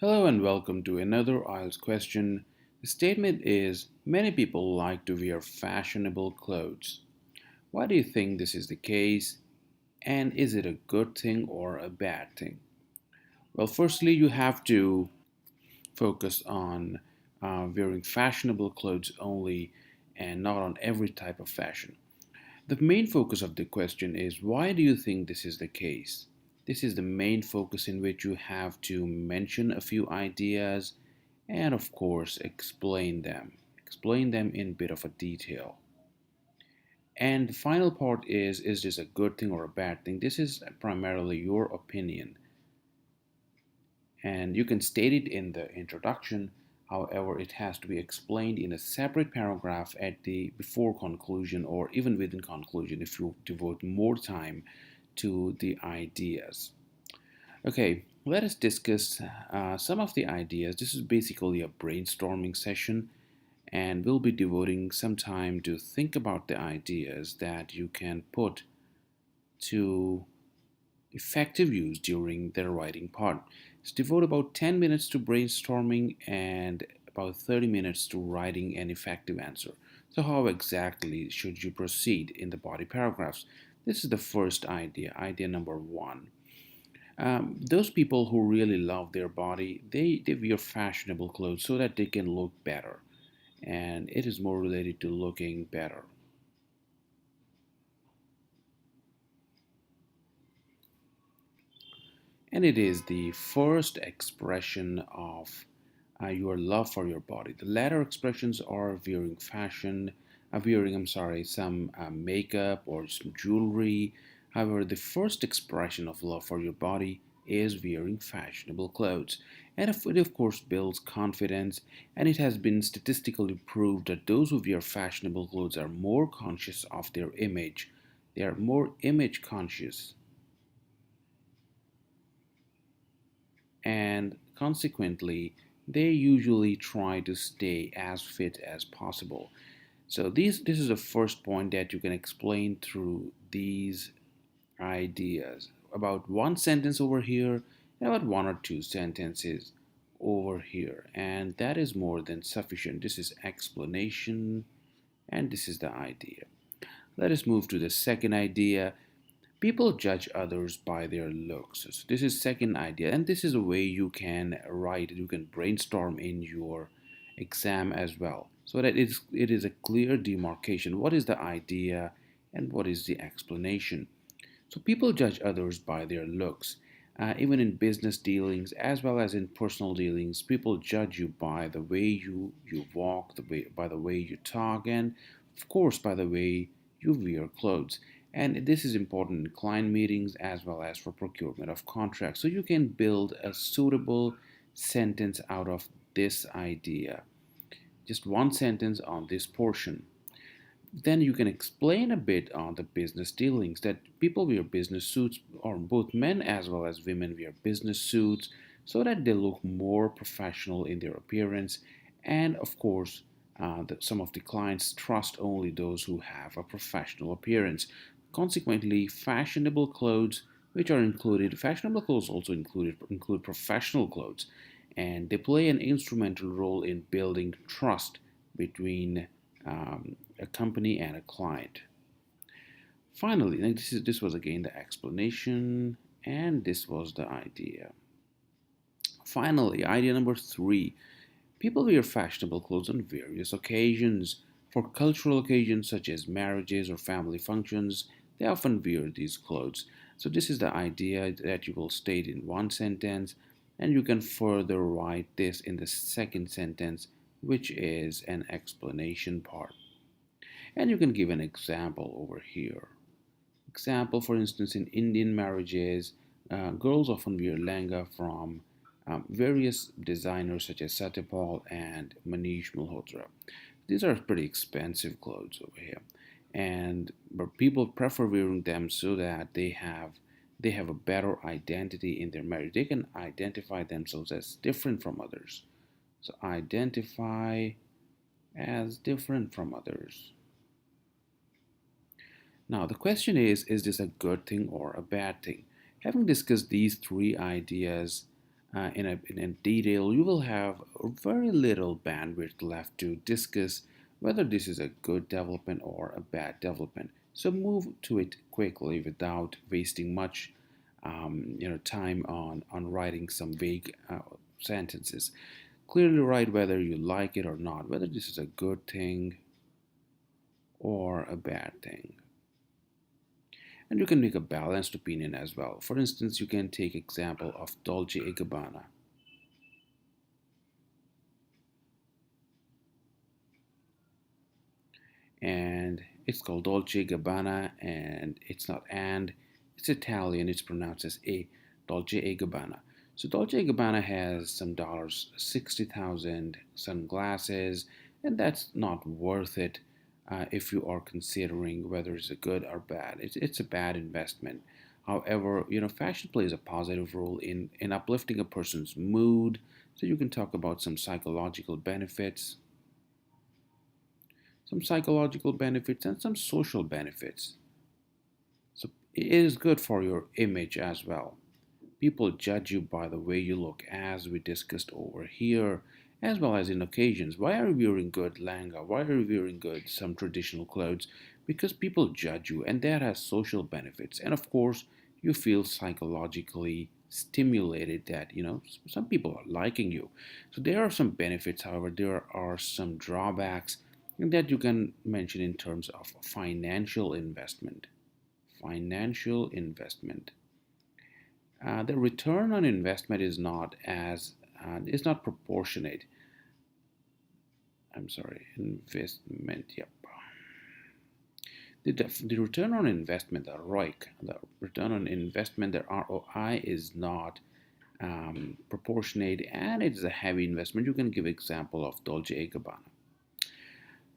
Hello and welcome to another IELTS question. The statement is many people like to wear fashionable clothes. Why do you think this is the case? And is it a good thing or a bad thing? Well, firstly, you have to focus on wearing fashionable clothes only and not on every type of fashion. The main focus of the question is why do you think this is the case? This is the main focus in which you have to mention a few ideas and, of course, explain them. Explain them in a bit of a detail. And the final part is this a good thing or a bad thing? This is primarily your opinion. And you can state it in the introduction. However, it has to be explained in a separate paragraph at the before conclusion or even within conclusion if you devote more time to the ideas. Okay, let us discuss some of the ideas. This is basically a brainstorming session, and we'll be devoting some time to think about the ideas that you can put to effective use during the writing part. So devote about 10 minutes to brainstorming and about 30 minutes to writing an effective answer. So how exactly should you proceed in the body paragraphs? This is the first idea, idea number one. Those people who really love their body, they wear fashionable clothes so that they can look better. And it is more related to looking better. And it is the first expression of your love for your body. The latter expressions are wearing fashion, some makeup or some jewelry. However, the first expression of love for your body is wearing fashionable clothes. And it, of course, builds confidence, and it has been statistically proved that those who wear fashionable clothes are more conscious of their image. They are more image conscious, and consequently, they usually try to stay as fit as possible. So this is the first point that you can explain through these ideas. About one sentence over here and about one or two sentences over here. And that is more than sufficient. This is explanation and this is the idea. Let us move to the second idea. People judge others by their looks. So this is second idea, and this is a way you can write, you can brainstorm in your exam as well, so that it is a clear demarcation. What is the idea and what is the explanation? So people judge others by their looks. Even in business dealings as well as in personal dealings, people judge you by the way you walk, by the way you talk, and of course by the way you wear clothes. And this is important in client meetings as well as for procurement of contracts. So you can build a suitable sentence out of this idea. Just one sentence on this portion. Then you can explain a bit on the business dealings that people wear business suits, or both men as well as women wear business suits, so that they look more professional in their appearance. And of course, some of the clients trust only those who have a professional appearance. Consequently, fashionable clothes also include professional clothes, and they play an instrumental role in building trust between a company and a client. Finally, this was again the explanation, and this was the idea. Finally, idea number three. People wear fashionable clothes on various occasions. For cultural occasions such as marriages or family functions, they often wear these clothes. So, this is the idea that you will state in one sentence, and you can further write this in the second sentence, which is an explanation part. And you can give an example over here. Example, for instance, in Indian marriages, girls often wear lehenga from various designers such as Satyapal and Manish Malhotra. These are pretty expensive clothes over here, and but people prefer wearing them so that they have a better identity in their marriage. They can identify themselves as different from others. So identify as different from others. Now, the question is this a good thing or a bad thing? Having discussed these three ideas, in a detail, you will have very little bandwidth left to discuss whether this is a good development or a bad development. So move to it quickly without wasting much time on writing some vague sentences. Clearly write whether you like it or not, whether this is a good thing or a bad thing. And you can make a balanced opinion as well. For instance, you can take example of Dolce & Gabbana. And it's called Dolce & Gabbana, and it's not and, it's Italian, it's pronounced as a Dolce & Gabbana. So Dolce & Gabbana has some dollars, 60,000 sunglasses, and that's not worth it if you are considering whether it's a good or bad. It's a bad investment. However, fashion plays a positive role in uplifting a person's mood. So you can talk about some psychological benefits and some social benefits. So it is good for your image as well. People judge you by the way you look, as we discussed over here, as well as in occasions. Why are you wearing good langa? Why are you wearing good some traditional clothes? Because people judge you, and that has social benefits. And of course, you feel psychologically stimulated that some people are liking you. So there are some benefits. However, there are some drawbacks that you can mention in terms of financial investment. Financial investment. The return on investment is not proportionate. I'm sorry, investment. Yep. The return on investment, the ROIC, the return on investment, the ROI is not proportionate, and it's a heavy investment. You can give example of Dolce & Gabbana.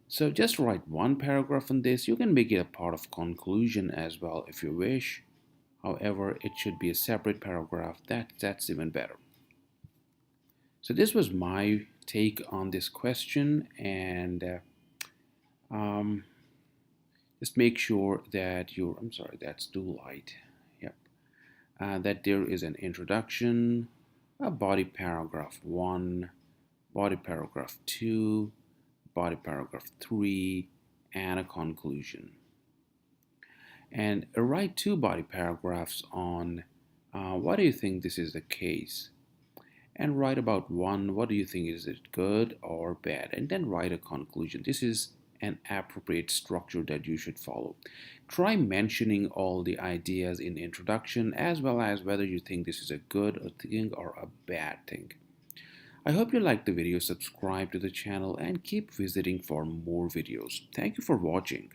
So just write one paragraph on this. You can make it a part of conclusion as well if you wish. However, it should be a separate paragraph. That's even better. So this was my take on this question, and just make sure that I'm sorry, that's too light. Yep. That there is an introduction, a body paragraph 1, body paragraph 2, body paragraph 3, and a conclusion. And write 2 body paragraphs on why do you think this is the case, and write about 1, what do you think, is it good or bad, and then write a conclusion. This is an appropriate structure that you should follow. Try mentioning all the ideas in the introduction, as well as whether you think this is a good thing or a bad thing. I hope you liked the video. Subscribe to the channel and keep visiting for more videos. Thank you for watching.